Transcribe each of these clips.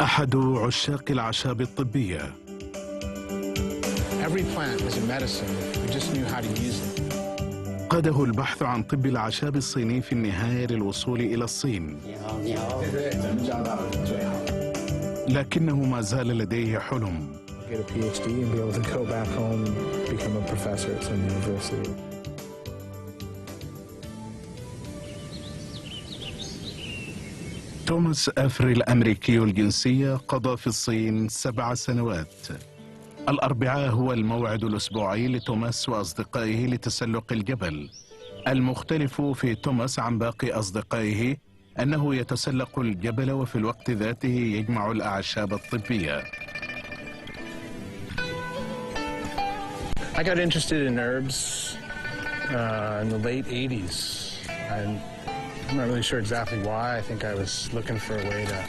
أحد عشاق الأعشاب الطبية. Every plant is a medicine if we just knew how to use it. قاده البحث عن طب الأعشاب الصيني في النهاية للوصول إلى الصين. لكنه ما زال لديه حلم. Get a PhD and be able to go back home and become a professor at some university. توماس أفري الأمريكي الجنسية قضى في الصين 7 سنوات. الأربعاء هو الموعد الأسبوعي لتوماس وأصدقائه لتسلق الجبل. المختلف في توماس عن باقي أصدقائه أنه يتسلق الجبل وفي الوقت ذاته يجمع الأعشاب الطبية. I got interested in herbs in the late 80s. I'm not really sure exactly why. I think I was looking for a way to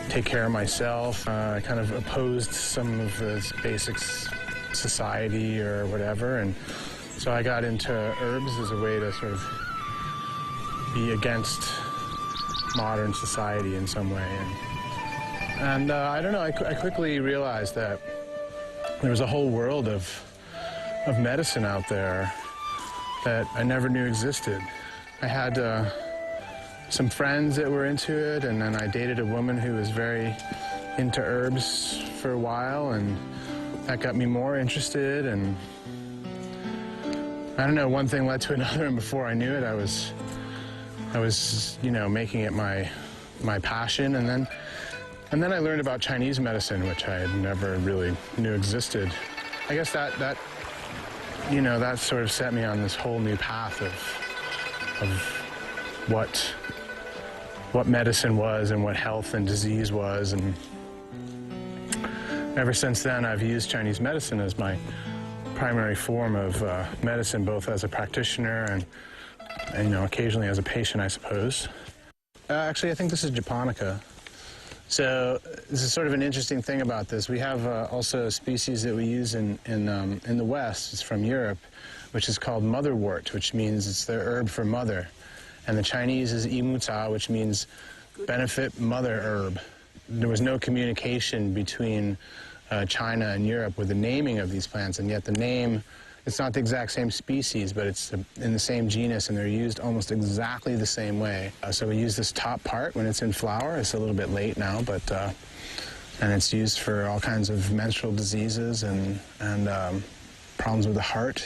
take care of myself. I kind of opposed some of the basic society or whatever, and so I got into herbs as a way to sort of be against modern society in some way. And I don't know, I quickly realized that there was a whole world of medicine out there that I never knew existed. I had some friends that were into it, and then I dated a woman who was very into herbs for a while, and that got me more interested. And I don't know, one thing led to another, and before I knew it, I was making it my passion. And then I learned about Chinese medicine, which I had never really knew existed. I guess that sort of set me on this whole new path of what medicine was and what health and disease was. And ever since then, I've used Chinese medicine as my primary form of medicine, both as a practitioner and occasionally as a patient, I suppose. Actually, I think this is Japonica. So this is sort of an interesting thing about this. We have also a species that we use in the West. It's from Europe, which is called motherwort, which means it's the herb for mother. And the Chinese is imuta, which means benefit mother herb. There was no communication between China and Europe with the naming of these plants, and yet the name, it's not the exact same species, but it's in the same genus, and they're used almost exactly the same way. So we use this top part when it's in flower. It's a little bit late now, but and it's used for all kinds of menstrual diseases and problems with the heart.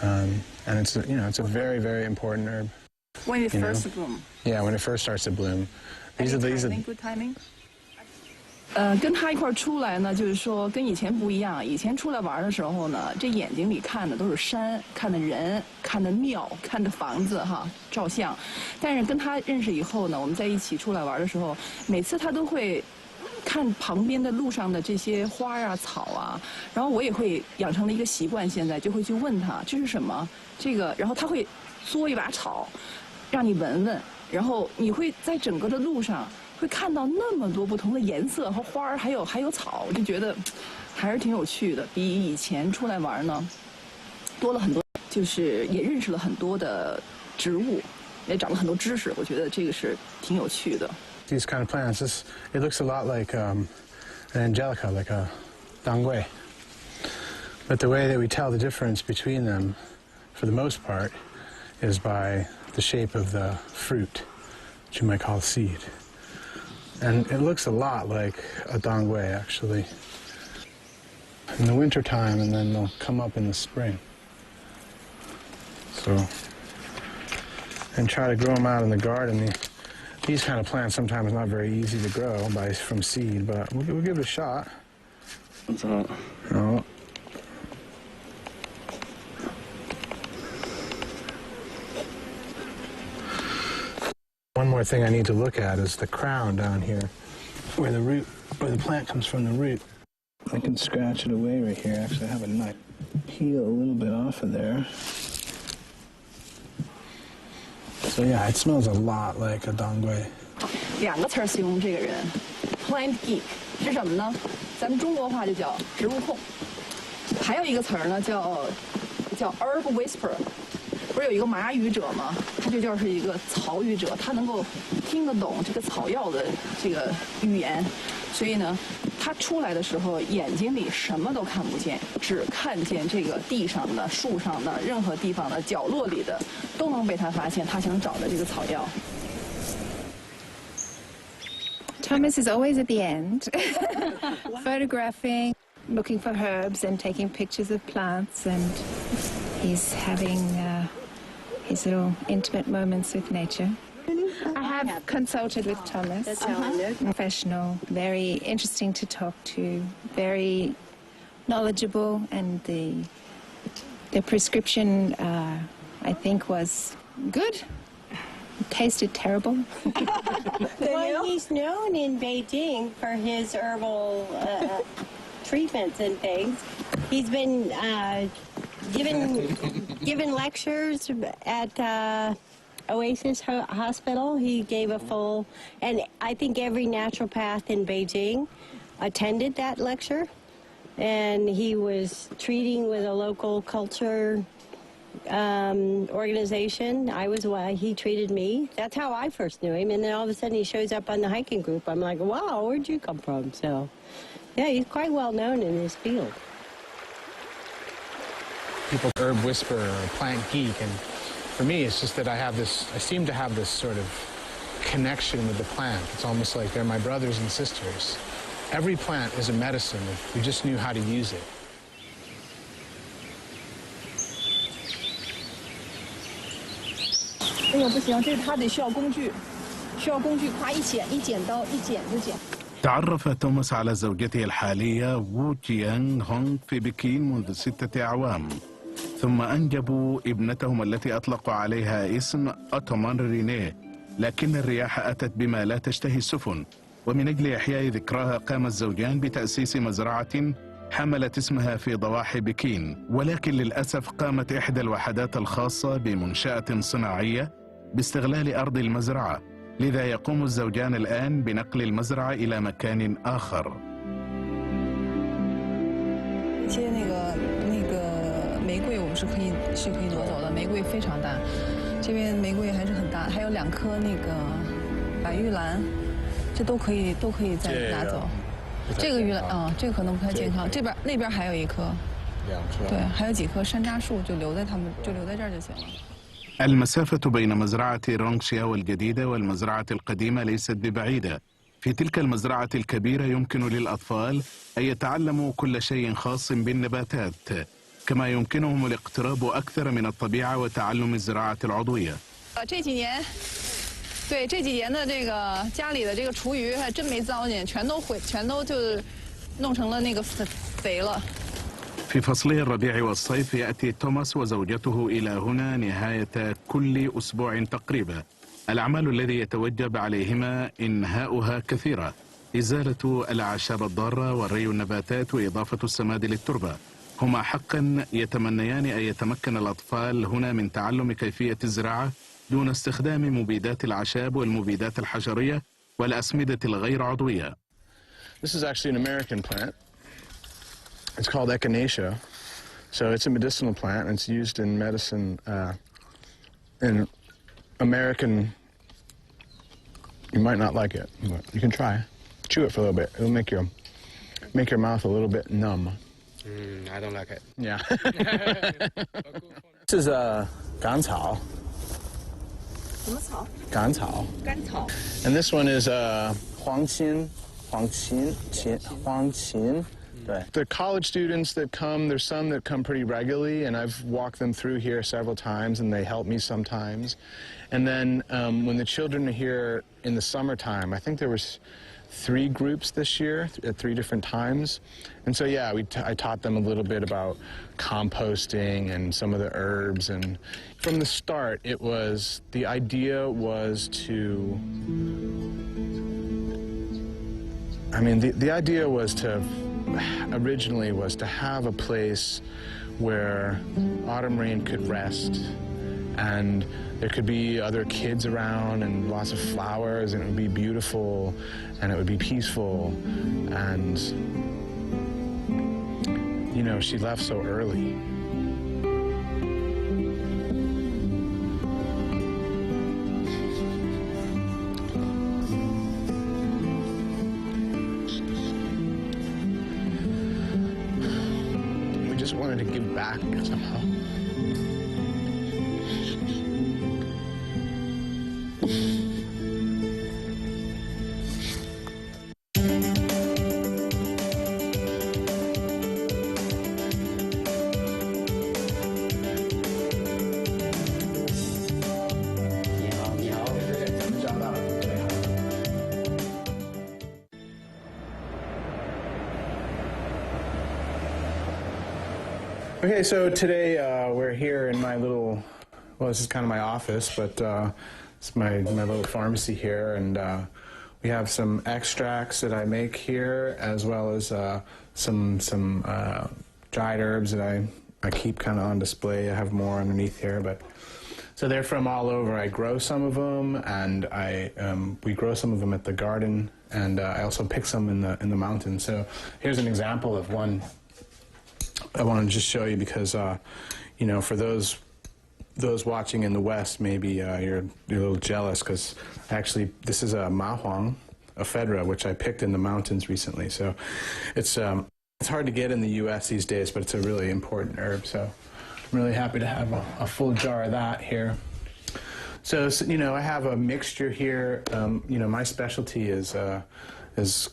And it's a very, very important herb. When it first bloom. Yeah, when it first starts to bloom. These are good timing. 跟他一块出来呢，就是说跟以前不一样。以前出来玩的时候呢，这眼睛里看的都是山，看的人，看的庙，看的房子哈，照相。但是跟他认识以后呢，我们在一起出来玩的时候，每次他都会看旁边的路上的这些花啊、草啊，然后我也会养成了一个习惯，现在就会去问他这是什么，这个，然后他会嗦一把草，让你闻闻，然后你会在整个的路上。会看到那么多不同的颜色和花儿，还有草，我就觉得还是挺有趣的。比以前出来玩呢，多了很多，就是也认识了很多的植物，也长了很多知识。我觉得这个是挺有趣的。These kind of plants, it looks a lot like an angelica, like a dangui. But the way that we tell the difference between them, for the most part, is by the shape of the fruit, which you might call a seed. And it looks a lot like a dangui, actually, in the winter time, and then they'll come up in the spring. So, and try to grow them out in the garden. These kind of plants sometimes not very easy to grow from seed, but we'll give it a shot. What's up? Oh. One more thing I need to look at is the crown down here, where the plant comes from the root. I can scratch it away right here. Actually, I have a knife. Peel a little bit off of there. So yeah, it smells a lot like a dangui. 2个词形容这个人 ，plant geek 是什么呢？咱们中国话就叫植物控。还有一个词儿呢，叫herb whisperer。不是有一个麻语者吗？他这就是一个草语者，他能够听得懂这个草药的这个语言，所以呢，他出来的时候眼睛里什么都看不见，只看见这个地上的、树上的、任何地方的角落里的，都能被他发现他想找的这个草药。 Thomas is always at the end, photographing, looking for herbs and taking pictures of plants, and he's having his little intimate moments with nature. I have consulted with Thomas. Professional, very interesting to talk to, very knowledgeable, and the prescription I think was good. It tasted terrible. Well, he's known in Beijing for his herbal treatments and things. He's been given lectures at Oasis Hospital. He gave a full, and I think every naturopath in Beijing attended that lecture. And he was treating with a local culture organization. He treated me. That's how I first knew him. And then all of a sudden he shows up on the hiking group. I'm like, wow, where'd you come from? So, yeah, he's quite well known in his field. People herb whisperer or plant geek, and for me it's just that I seem to have this sort of connection with the plant. It's almost like they're my brothers and sisters. Every plant is a medicine if we just knew how to use it. 这个不行，这他得需要工具，夸一剪刀一剪就剪。 تعرف توماس على زوجته الحالية وو تيانغ هونغ في بكين منذ 6 أعوام، ثم أنجبوا ابنتهم التي أطلقوا عليها اسم أوتومان رينيه، لكن الرياح أتت بما لا تشتهي السفن، ومن أجل إحياء ذكراها قام الزوجان بتأسيس مزرعة حملت اسمها في ضواحي بكين، ولكن للأسف قامت إحدى الوحدات الخاصة بمنشأة صناعية باستغلال أرض المزرعة، لذا يقوم الزوجان الآن بنقل المزرعة إلى مكان آخر. 接那个玫瑰，我们是可以挪走的，玫瑰非常大，这边玫瑰还是很大，还有2颗那个白玉兰，这都可以再拿走。这个玉兰这个可能不太健康，那边还有1颗，2颗，对，还有几棵山楂树，就留在这儿就行了。 المسافة بين مزرعة رونغشيا والجديدة والمزرعة القديمة ليست ببعيدة. في تلك المزرعة الكبيرة يمكن للأطفال أن يتعلموا كل شيء خاص بالنباتات، كما يمكنهم الاقتراب أكثر من الطبيعة وتعلم الزراعة العضوية. 这几年的这个家里的这个厨余还真没糟践，全都就弄成了那个肥了。 في فصلي الربيع والصيف يأتي توماس وزوجته إلى هنا نهاية كل أسبوع تقريبا. الأعمال الذي يتوجب عليهما إنهاؤها كثيرة: إزالة الأعشاب الضارة والري النباتات وإضافة السماد للتربة. هما حقا يتمنيان أن يتمكن الأطفال هنا من تعلم كيفية الزراعة دون استخدام مبيدات الأعشاب والمبيدات الحشرية والأسمدة الغير عضوية. This is actually an American plant. It's called echinacea. So it's a medicinal plant, and it's used in medicine in American. You might not like it, but you can try. Chew it for a little bit. It'll make your mouth a little bit numb. I don't like it. Yeah. This is gan cao. 什么草？ Gan cao. 甘草。 And this one is huang qin. The college students that come, there's some that come pretty regularly, and I've walked them through here several times, and they help me sometimes. And then when the children are here in the summertime, I think there was 3 groups this year at 3 different times. And so, yeah, I taught them a little bit about composting and some of the herbs. And from the start, the idea was to, the idea was to, originally was to have a place where autumn rain could rest, and there could be other kids around and lots of flowers, and it would be beautiful, and it would be peaceful. And, you know, she left so early. just wanted to give back somehow. Okay, so today we're here in my little, well, this is kind of my office, but it's my little pharmacy here, and we have some extracts that I make here, as well as some dried herbs that I keep kind of on display. I have more underneath here, but so they're from all over. I grow some of them, and we grow some of them at the garden, and I also pick some in the mountains. So here's an example of one I want to just show you because, you know, for those watching in the West, maybe you're a little jealous because actually this is a mahuang, a ephedra, which I picked in the mountains recently. So it's hard to get in the U.S. these days, but it's a really important herb. So I'm really happy to have a full jar of that here. So you know, I have a mixture here. You know, my specialty is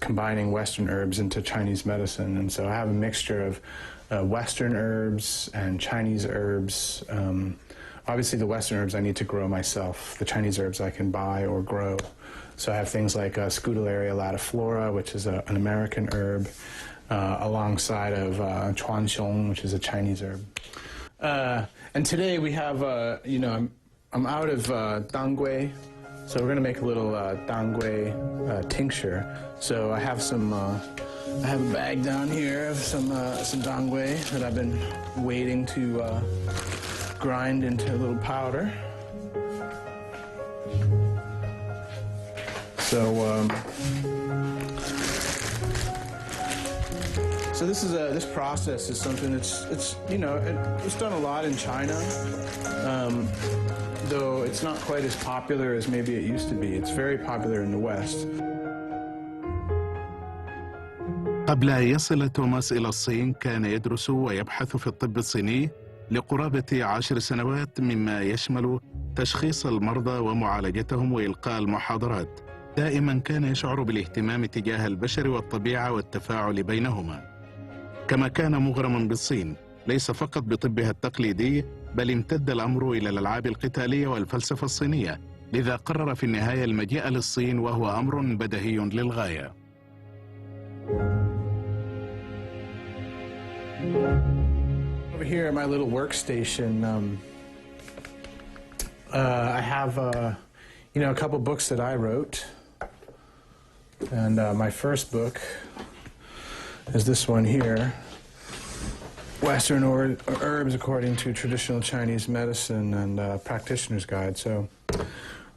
combining Western herbs into Chinese medicine, and so I have a mixture of Western herbs and Chinese herbs. Obviously the Western herbs I need to grow myself. The Chinese herbs I can buy or grow. So I have things like Scutellaria latiflora, which is an American herb, alongside of chuanxiong, which is a Chinese herb. And today we have, you know, I'm out of dangui, so we're going to make a little dangui tincture. So I have some. I have a bag down here of some dangui that I've been waiting to grind into a little powder. So this process is something it's you know it's done a lot in China, though it's not quite as popular as maybe it used to be. It's very popular in the West. قبل أن يصل توماس إلى الصين كان يدرس ويبحث في الطب الصيني لقرابة 10 سنوات، مما يشمل تشخيص المرضى ومعالجتهم وإلقاء المحاضرات. دائما كان يشعر بالاهتمام تجاه البشر والطبيعة والتفاعل بينهما. كما كان مغرما بالصين ليس فقط بطبها التقليدي، بل امتد الأمر إلى الألعاب القتالية والفلسفة الصينية، لذا قرر في النهاية المجيء للصين، وهو أمر بديهي للغاية. Over here at my little workstation, I have, you know, a couple books that I wrote. And my first book is this one here, Western Herbs According to Traditional Chinese Medicine and Practitioner's Guide. So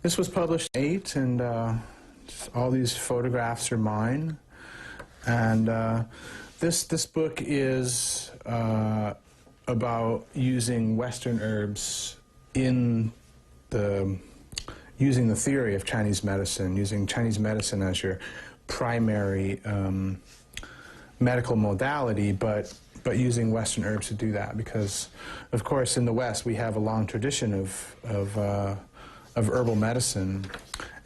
this was published in 2008, and all these photographs are mine. And this book is about using Western herbs in using the theory of Chinese medicine, using Chinese medicine as your primary medical modality, but using Western herbs to do that, because of course in the West we have a long tradition of herbal medicine,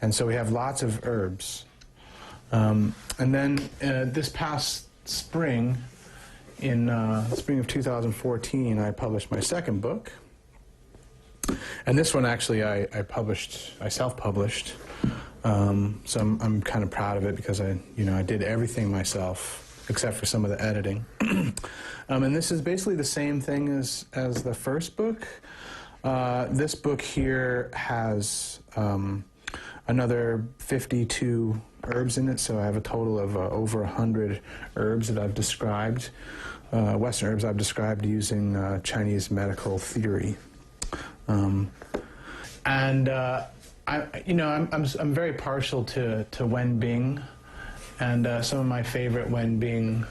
and so we have lots of herbs. And then this past spring, in spring of 2014, I published my second book. And this one actually I self-published. So I'm kind of proud of it because I did everything myself except for some of the editing. And this is basically the same thing as the first book. This book here has another 52 herbs in it, so I have a total of over 100 herbs that I've described, Western herbs I've described using Chinese medical theory. I'm very partial to Wenbing, and some of my favorite Wenbing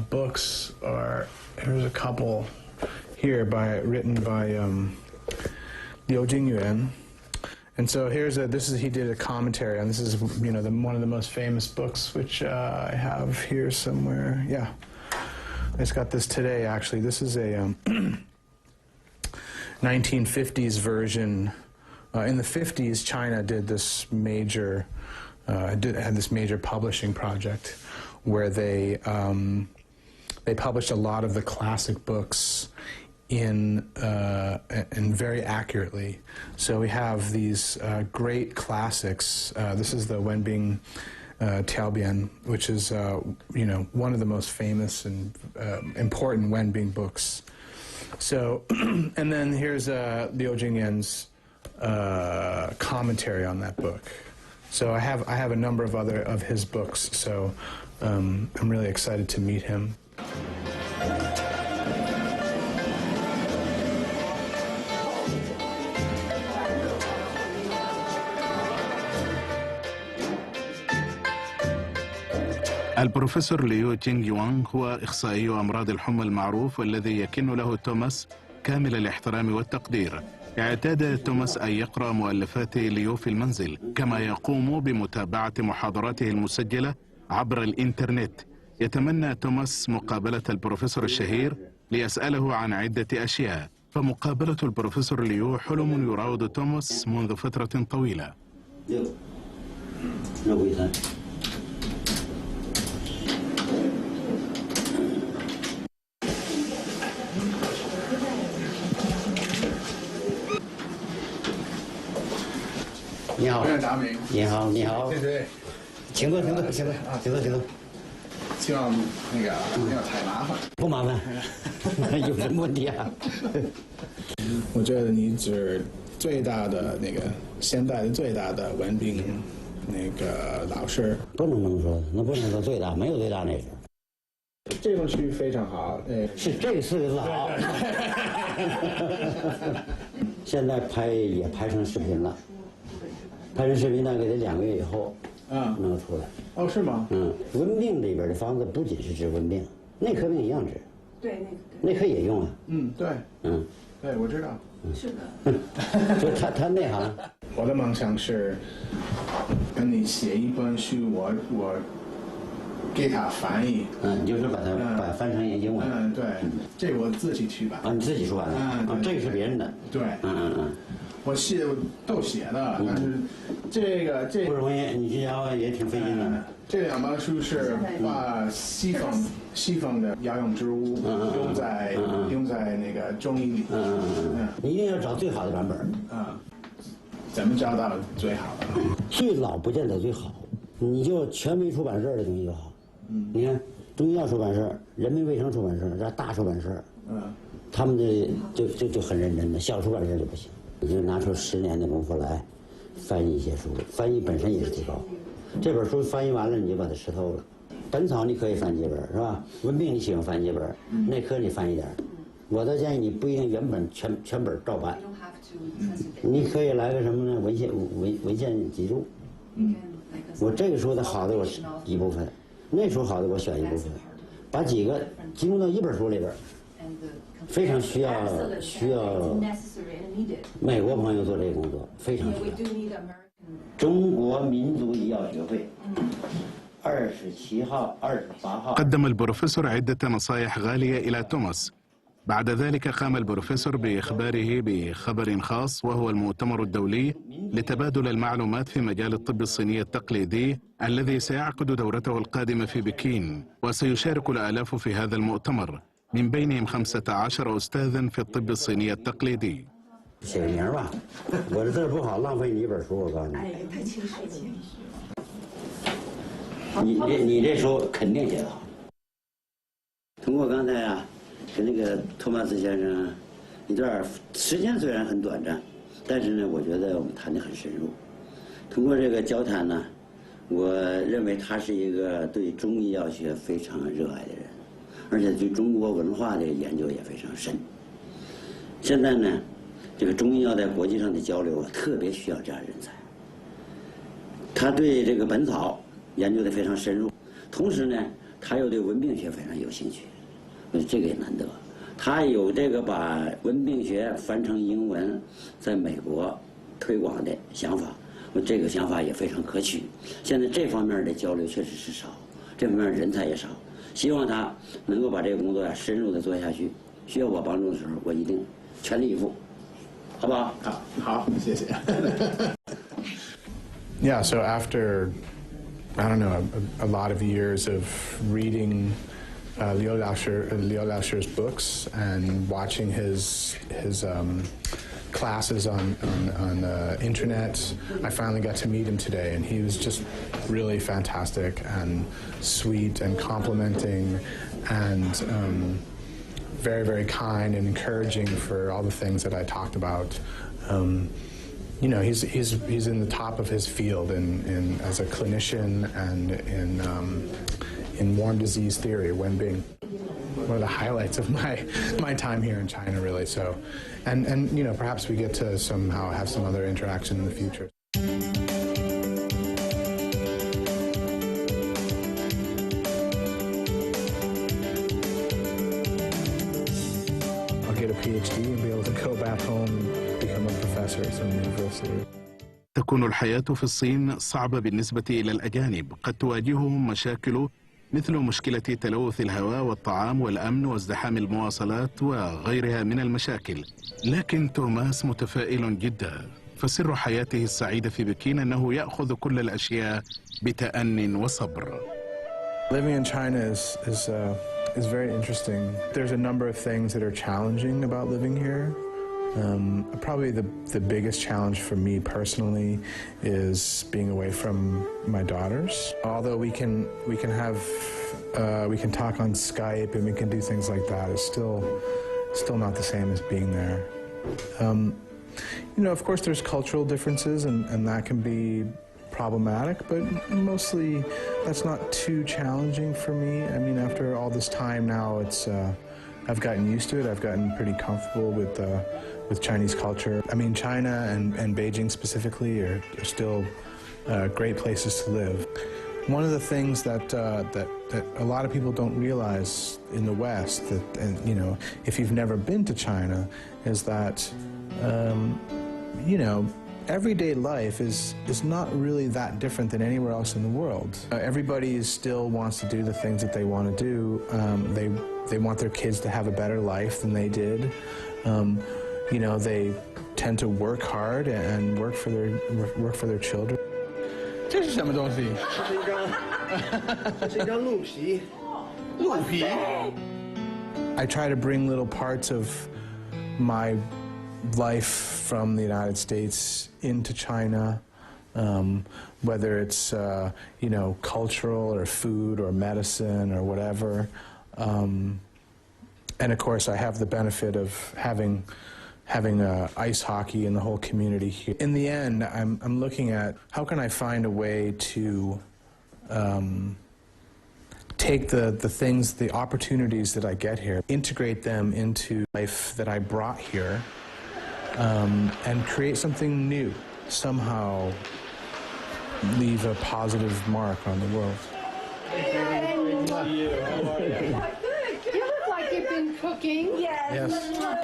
books are, here's a couple here written by Liu Jingyuan. And so he did a commentary on, this is one of the most famous books, which I have here somewhere. Yeah, I just got this today, actually. This is a 1950s version. In the 50s, China did this major, had this major publishing project where they published a lot of the classic books in very accurately. So we have these great classics. This is the Wenbing Tiaobian, which is one of the most famous and important Wenbing books. So, and then here's Liu Jingyan's commentary on that book. So I have a number of his books. So I'm really excited to meet him. البروفيسور ليو تينغ يوانغ هو إخصائي أمراض الحمى المعروف والذي يكن له توماس كامل الاحترام والتقدير. اعتاد توماس أن يقرأ مؤلفات ليو في المنزل، كما يقوم بمتابعة محاضراته المسجلة عبر الإنترنت. يتمنى توماس مقابلة البروفيسور الشهير ليسأله عن عدة أشياء، فمقابلة البروفيسور ليو حلم يراود توماس منذ فترة طويلة. 你好，你好，你好，对对，请坐，请坐，请坐，请坐，请坐。希望那个不要太麻烦。不麻烦，有什么问题啊？我觉得你是最大的那个现代的最大的文凭那个老师。不能这么说，那不能说最大，没有最大那事。这部剧非常好，是这4个字好。现在也拍成视频了。 拍成视频大概得2个月以后，能出来。哦，是吗？温病里边的方子不仅是治温病，内科病一样治。对，内科也用啊。对。对，我知道。是的。所以他内行。我的梦想是跟你写一本书，我给他翻译。你就是把它翻成英文。对。这我自己去吧。你自己出版的。这个是别人的。对。我都写了，但是这不容易，你这家伙也挺费劲的。这2本书是把西方的药用植物用在那个中医里。你一定要找最好的版本。怎么找到最好的？最老不见得最好，你就权威出版社的东西就好。你看中医药出版社、人民卫生出版社这大出版社，他们的就很认真的，小出版社就不行。 你就拿出10年的功夫来翻译一些书，翻译本身也是提高。这本书翻译完了，你就把它吃透了。本草你可以翻几本，是吧？温病你喜欢翻几本，内科你翻一点。我倒建议你不一定原本全本照搬，你可以来个什么呢？文献集注。我这个书的好的我一部分，那书好的我选一部分，把几个集中到一本书里边。 非常需要美国朋友做这个工作，非常需要。中国民族医药学会27号、28号。قدم البروفيسور عدة نصائح غالية إلى توماس. بعد ذلك قام البروفيسور بإخباره بخبر خاص وهو المؤتمر الدولي لتبادل المعلومات في مجال الطب الصيني التقليدي الذي سيعقد دورته القادمة في بكين، وسيشارك الآلاف في هذا المؤتمر. من بينهم 15 أستاذا في الطب الصيني التقليدي. 写个名吧，我这字不好，浪费你一本书，我告诉你。哎，太轻视了。你这书肯定写得好。通过刚才跟那个托马斯先生一段时间虽然很短暂，但是呢，我觉得我们谈得很深入。通过这个交谈呢，我认为他是一个对中医药学非常热爱的人。 而且对中国文化的研究也非常深。现在呢，这个中医药在国际上的交流特别需要这样人才。他对这个本草研究的非常深入，同时呢，他又对文病学非常有兴趣，这个也难得。他有这个把文病学翻成英文，在美国推广的想法，这个想法也非常可取。现在这方面的交流确实是少，这方面人才也少。希望他能够把这个工作呀深入的做下去。需要我帮助的时候，我一定全力以赴，好不好？好，谢谢。Yeah, so after, I don't know, a lot of years of reading Liu Laoshir's books and watching his classes on internet, I finally got to meet him today, and he was just really fantastic and sweet and complimenting and very, very kind and encouraging for all the things that I talked about. You know, he's in the top of his field in as a clinician and in warm disease theory, Wenbing. One of the highlights of my time here in China, really. So, and you know, perhaps we get to somehow have some other interaction in the future. I'll get a PhD and be able to go back home and become a professor at some university. تكون الحياة في الصين صعبة بالنسبة إلى الأجانب. قد تواجههم مشاكل مثل مشكلة تلوث الهواء والطعام والأمن وازدحام المواصلات وغيرها من المشاكل. لكن توماس متفائل جدا، فسر حياته السعيدة في بكين أنه يأخذ كل الأشياء بتأن وصبر. Living in China is very interesting. There's a number of things that are challenging about living here. Probably the biggest challenge for me personally is being away from my daughters. Although we can talk on Skype and we can do things like that, it's still not the same as being there. You know, of course, there's cultural differences, and that can be problematic, but mostly that's not too challenging for me. I mean, after all this time now, I've gotten used to it. I've gotten pretty comfortable with Chinese culture. I mean, China and Beijing specifically are still great places to live. One of the things that a lot of people don't realize in the West, and you know, if you've never been to China, is that you know, everyday life is not really that different than anywhere else in the world. Everybody still wants to do the things that they want to do. They want their kids to have a better life than they did. You know, they tend to work hard and work for their children. 这是什么东西？这是一张鹿皮。鹿皮。I try to bring little parts of my life from the United States into China, whether it's you know, cultural or food or medicine or whatever. And of course, I have the benefit of having ice hockey in the whole community here. In the end, I'm looking at how can I find a way to take the things, the opportunities that I get here, integrate them into life that I brought here, and create something new, somehow leave a positive mark on the world. You've been cooking. Yes.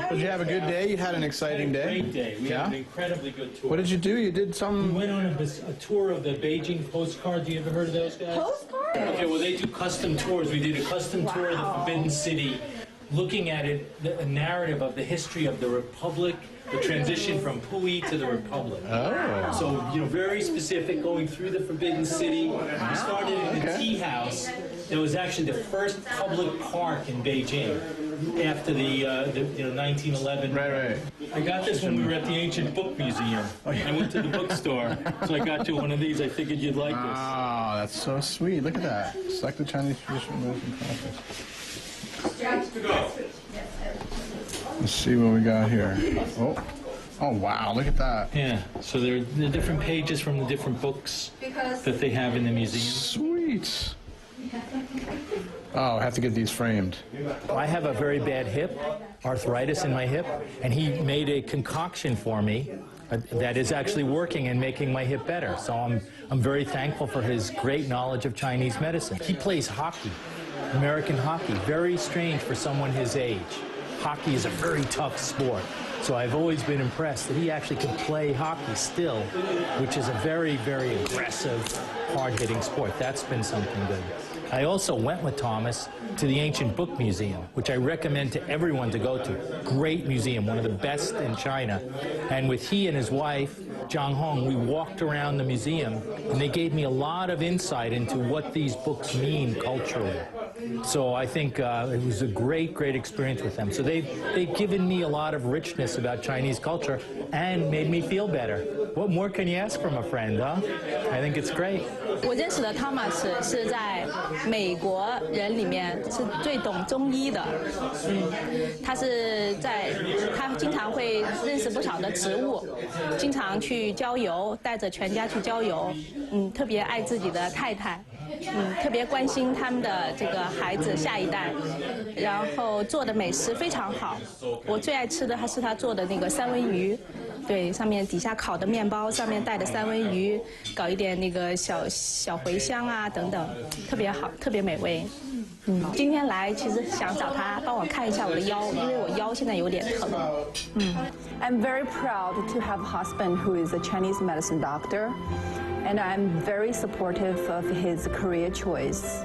Did you have a good day? You had an exciting day? Great day. We had an incredibly good tour. What did you do? You did some... We went on a tour of the Beijing postcards. You ever heard of those guys? Postcards? Okay, well, they do custom tours. We did a custom tour of the Forbidden City, looking at it, a narrative of the history of the Republic, the transition from Puyi to the Republic. Oh. So, you know, very specific, going through the Forbidden City. We started in the tea house. That was actually the first public park in Beijing after the you know, 1911. Right. I got this when we were at the Ancient Book Museum. I went to the bookstore, so I got you one of these. I figured you'd like this. Oh, that's so sweet. Look at that. Select the Chinese traditional American practice. Let's see what we got here. Oh, wow, look at that. Yeah, so there are different pages from the different books that they have in the museum. Sweet. Oh, I have to get these framed. I have a very bad hip, arthritis in my hip, and he made a concoction for me that is actually working and making my hip better. So I'm very thankful for his great knowledge of Chinese medicine. He plays hockey, American hockey, very strange for someone his age. hockey is a very tough sport. So I've always been impressed that he actually can play hockey still, which is a very, very aggressive, hard-hitting sport. That's been something good. I also went with Thomas to the Ancient Book Museum, which I recommend to everyone to go to. Great museum, one of the best in China. And with he and his wife, Zhang Hong, we walked around the museum, and they gave me a lot of insight into what these books mean culturally. So I think it was a great, great experience with them. So they've given me a lot of richness about Chinese culture and made me feel better. What more can you ask from a friend, huh? I think it's great. 我认识的 Thomas 是在美国人里面是最懂中医的，他经常会认识不少的植物，经常去郊游，带着全家去郊游，特别爱自己的太太，特别关心他们的这个孩子下一代，然后做的美食非常好，我最爱吃的还是他做的那个三文鱼。对，上面底下烤的面包，上面带的三文鱼，搞一点那个小茴香啊等等，特别好，特别美味。今天来其实想找他帮我看一下我的腰，因为我腰现在有点疼。I'm very proud to have a husband who is a Chinese medicine doctor, and I'm very supportive of his career choice.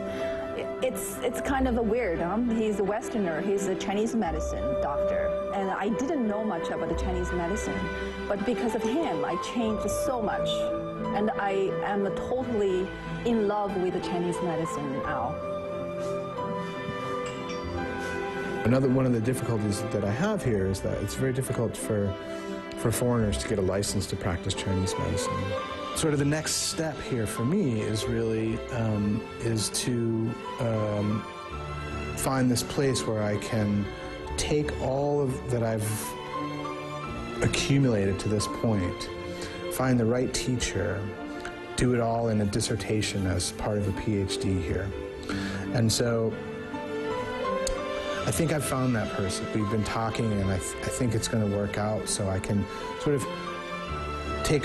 It's kind of a weird, He's a Westerner, he's a Chinese medicine doctor, and I didn't know much about the Chinese medicine, but because of him, I changed so much, and I am totally in love with the Chinese medicine now. Another one of the difficulties that I have here is that it's very difficult for foreigners to get a license to practice Chinese medicine. Sort of the next step here for me is really is to find this place where I can take all of that I've accumulated to this point, find the right teacher, do it all in a dissertation as part of a PhD here. And so I think I've found that person. We've been talking, and I think it's going to work out, so I can sort of take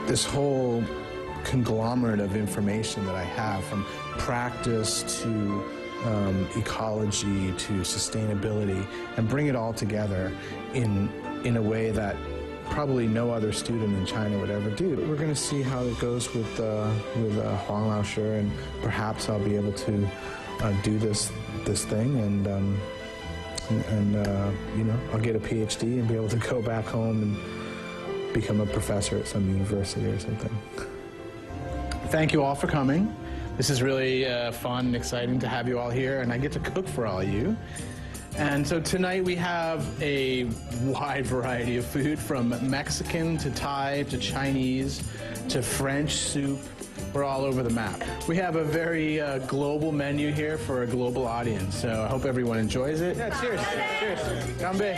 this whole conglomerate of information that I have, from practice to ecology to sustainability, and bring it all together in a way that probably no other student in China would ever do. We're going to see how it goes with Huang Laoshi, and perhaps I'll be able to do this thing, and you know, I'll get a PhD and be able to go back home and become a professor at some university or something. Thank you all for coming. This is really fun and exciting to have you all here, and I get to cook for all of you. And so tonight we have a wide variety of food, from Mexican to Thai to Chinese to French soup. We're all over the map. We have a very global menu here for a global audience, so I hope everyone enjoys it. Yeah, cheers. Cheers. Gambe.